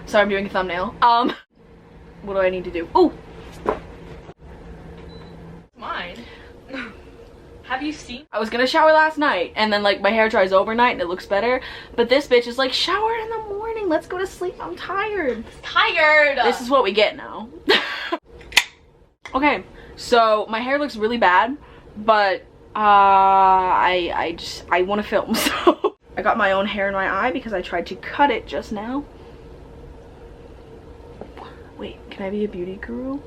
Sorry, I'm doing a thumbnail. What do I need to do? Oh! Mine. Have you seen? I was gonna shower last night, and then like my hair dries overnight and it looks better, but this bitch is like, shower in the morning, let's go to sleep, I'm tired. Tired! This is what we get now. Okay, so my hair looks really bad, but I want to film, so I got my own hair in my eye because I tried to cut it just now. Wait, can I be a beauty guru?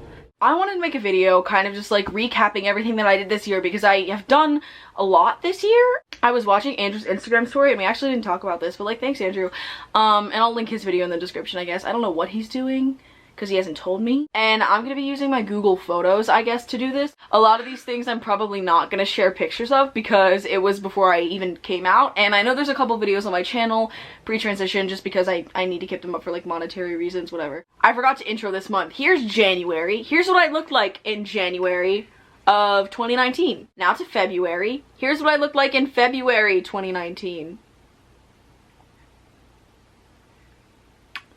I wanted to make a video kind of just like recapping everything that I did this year because I have done a lot this year. I was watching Andrew's Instagram story, and we actually didn't talk about this, but like, thanks Andrew. And I'll link his video in the description, I guess. I don't know what he's doing because he hasn't told me. And I'm gonna be using my Google Photos, I guess, to do this. A lot of these things I'm probably not gonna share pictures of because it was before I even came out. And I know there's a couple videos on my channel pre-transition just because I need to keep them up for like monetary reasons, whatever. I forgot to intro this month. Here's January. Here's what I looked like in January of 2019. Now to February. Here's what I looked like in February 2019.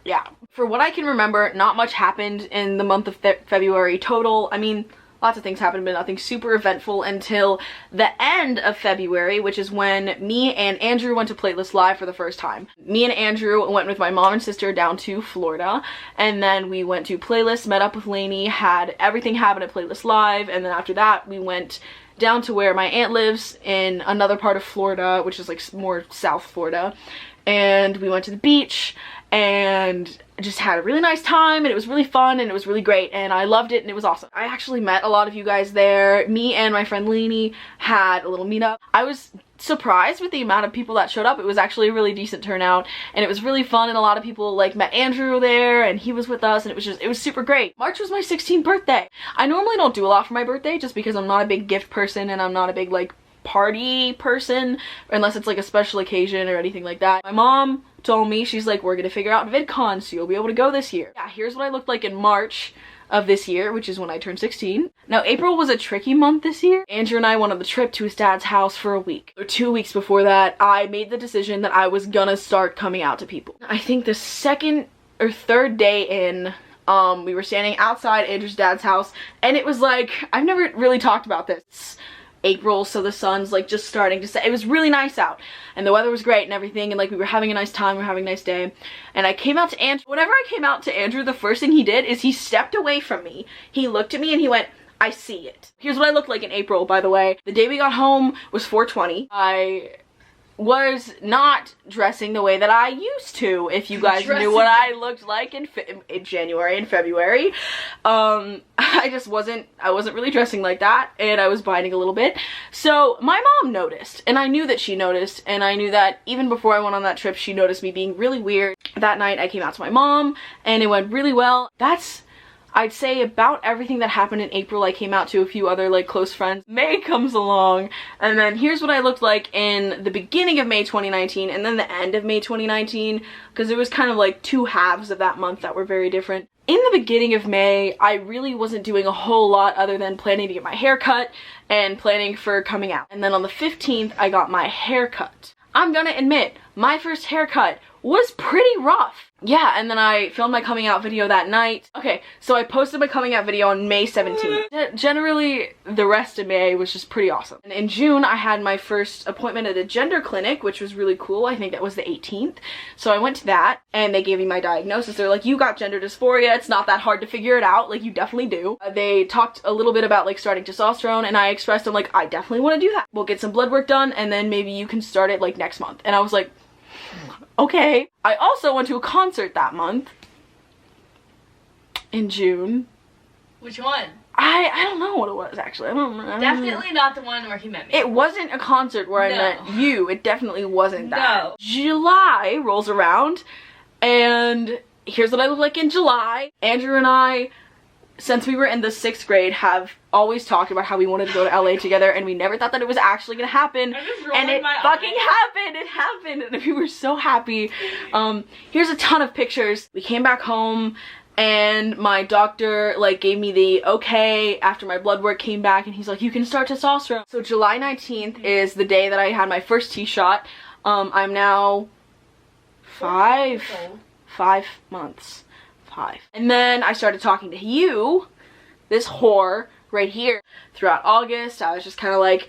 Yeah, for what I can remember, not much happened in the month of February total. I mean, lots of things happened, but nothing super eventful until the end of February, which is when me and Andrew went to Playlist Live for the first time. Me and Andrew went with my mom and sister down to Florida, and then we went to Playlist, met up with Lainey, had everything happen at Playlist Live, and then after that we went down to where my aunt lives in another part of Florida, which is like more South Florida, and we went to the beach and just had a really nice time, and it was really fun, and it was really great, and I loved it, and it was awesome. I actually met a lot of you guys there. Me and my friend Lainey had a little meetup. I was surprised with the amount of people that showed up. It was actually a really decent turnout, and it was really fun, and a lot of people like met Andrew there, and he was with us, and it was super great. March was my 16th birthday. I normally don't do a lot for my birthday just because I'm not a big gift person, and I'm not a big like party person unless it's like a special occasion or anything like that. My mom told me, she's like, we're gonna figure out VidCon so you'll be able to go this year. Yeah, here's what I looked like in March of this year, which is when I turned 16. Now, April was a tricky month this year. Andrew and I went on the trip to his dad's house for a week. Or 2 weeks before that, I made the decision that I was gonna start coming out to people. I think the second or third day in, we were standing outside Andrew's dad's house, and it was like, I've never really talked about this. April, so the sun's like just starting to set. It was really nice out, and the weather was great and everything, and like we were having a nice time, we were having a nice day. And I came out to Andrew. Whenever I came out to Andrew, the first thing he did is he stepped away from me. He looked at me and he went, I see it. Here's what I looked like in April, by the way. The day we got home was 4/20. I was not dressing the way that I used to, if you guys knew what I looked like in January and February. I wasn't really dressing like that, and I was biting a little bit. So my mom noticed, and I knew that she noticed, and I knew that even before I went on that trip, she noticed me being really weird. That night I came out to my mom, and it went really well. That's, I'd say, about everything that happened in April. I came out to a few other like close friends. May comes along, and then here's what I looked like in the beginning of May 2019 and then the end of May 2019, because it was kind of like two halves of that month that were very different. In the beginning of May, I really wasn't doing a whole lot other than planning to get my hair cut and planning for coming out. And then on the 15th, I got my hair cut. I'm gonna admit, my first haircut was pretty rough. Yeah, and then I filmed my coming out video that night. Okay, so I posted my coming out video on May 17th. Generally, the rest of May was just pretty awesome. And in June, I had my first appointment at a gender clinic, which was really cool. I think that was the 18th. So I went to that, and they gave me my diagnosis. They're like, you got gender dysphoria. It's not that hard to figure it out. Like, you definitely do. They talked a little bit about, like, starting testosterone, and I expressed, I'm like, I definitely want to do that. We'll get some blood work done, and then maybe you can start it, like, next month. And I was like, okay. I also went to a concert that month in June. Which one? I don't know what it was, actually. I don't remember. Definitely not the one where he met me. It wasn't a concert where I met you. It definitely wasn't that. No. July rolls around, and here's what I look like in July. Andrew and I, since we were in the 6th grade, have always talked about how we wanted to go to LA together, and we never thought that it was actually gonna happen, and it fucking happened. It happened, and we were so happy. Here's a ton of pictures. We came back home, and my doctor like gave me the okay after my blood work came back, and he's like, you can start testosterone. So July 19th is the day that I had my first T-shot. I'm now 5 5 months. 5. And then I started talking to you, this whore right here. Throughout August, I was just kind of like,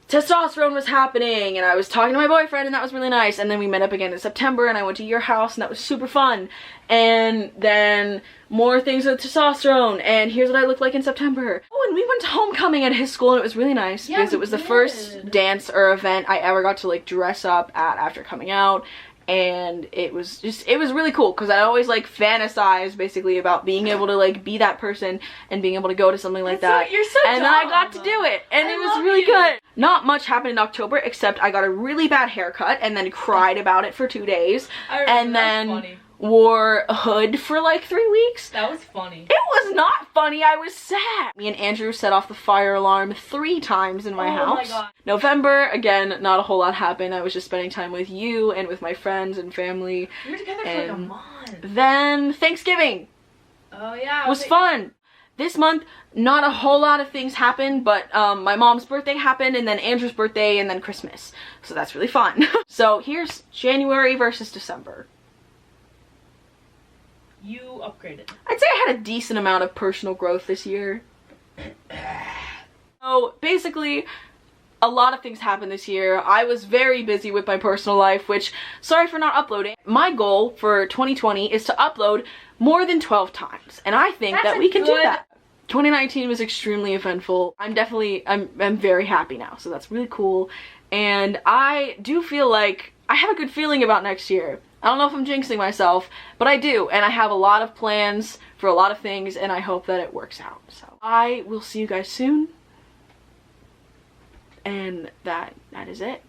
testosterone was happening, and I was talking to my boyfriend, and that was really nice. And then we met up again in September, and I went to your house, and that was super fun. And then more things with testosterone, and here's what I look like in September. Oh, and we went to homecoming at his school, and it was really nice because it was the first dance or event I ever got to like dress up at after coming out. And it was really cool because I always like fantasize basically about being able to like be that person and being able to go to something like that. You're so and dumb. then I got to do it, and it was really good. Not much happened in October except I got a really bad haircut and then cried about it for 2 days, and then wore a hood for like 3 weeks. That was funny. It was not funny. I was sad. Me and Andrew set off the fire alarm 3 times in my house. Oh my god. November, again, not a whole lot happened. I was just spending time with you and with my friends and family. We were together for like a month. Then Thanksgiving was fun. This month, not a whole lot of things happened, but my mom's birthday happened, and then Andrew's birthday, and then Christmas. So that's really fun. So here's January versus December. You upgraded. I'd say I had a decent amount of personal growth this year. So basically, a lot of things happened this year. I was very busy with my personal life, which, sorry for not uploading. My goal for 2020 is to upload more than 12 times, and I think that we can do that. 2019 was extremely eventful. I'm very happy now, so that's really cool. And I do feel like I have a good feeling about next year. I don't know if I'm jinxing myself, but I do, and I have a lot of plans for a lot of things, and I hope that it works out. So I will see you guys soon, and that is it.